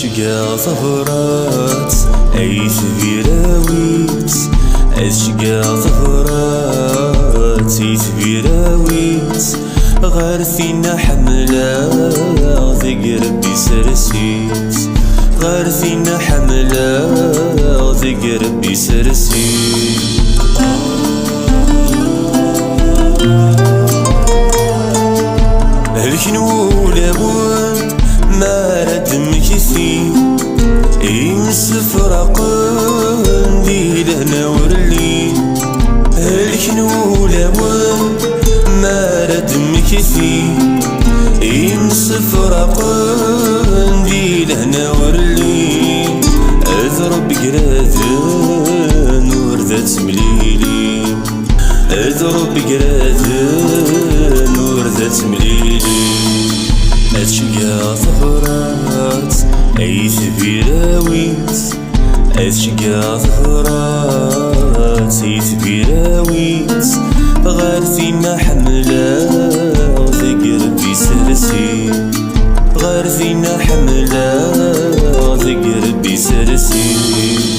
أشقى ظهرات أيث بيراويت، أشقى ظهرات أيث بيراويت، غار فينا حملة ذي ربي سرسيت، غار فينا حملة ذي ربي سرسيت. الكنول أبوان ما رد مكثي يمس فرقان دي لهنا ورلي، الكنول أبوان ما رد مكثي يمس فرقان دي لهنا ورلي، أذرب قراذن وردت مليلي، أذرب قراذن وردت مليلي، أشقى ظهرات أيث بيراويت، أشقى ظهرات أيث بيراويت، غار فينا حملة ذي ربي سرسيت، غار فينا حملة ذي ربي سرسيت.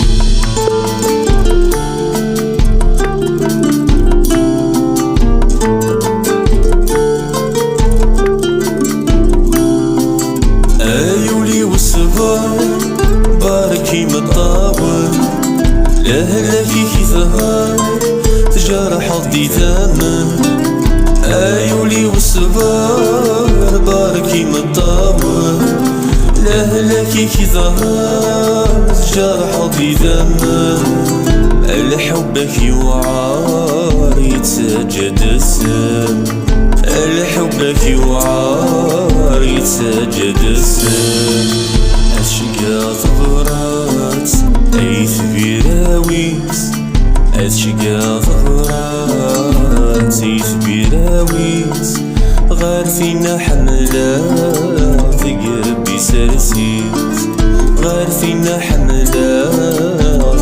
باركي مطاول لهلكي كي ظهر تجرح ضدي ثمن، ايولي والصبر باركي مطاول لهلكي كي ظهر تجرح ضدي ثمن، الحبك يوعار يتسجد السم، الحبك يوعار يتسجد السم، أشقى ظهرات أيث بيراويت، أشقى ظهرات أيث بيراويت، غار فينا حملة ذي ربي سرسيت، غار فينا حملة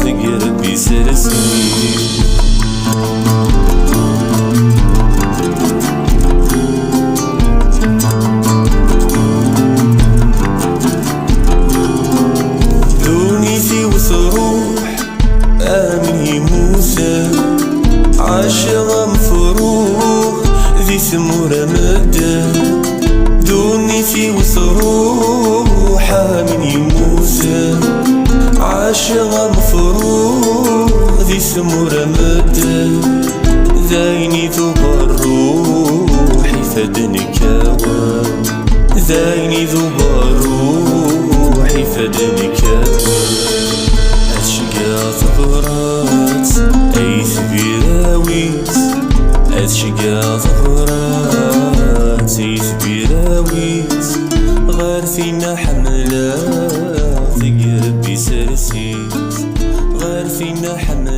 ذي ربي سرسيت. عاشق مفروغ ذي ثمور مدة، دوني في وثروح من يموسى، عاشق مفروغ ذي ثمور مدة، ذايني ذوب الروح فدنكاوى، ذايني ذوب الروح فدنكاوى، أشقى ظهرات أيث بيراويت، أشقى ظهرات أيث بيراويت، غار فينا حملة ذي ربي سرسيت، غار فينا حملة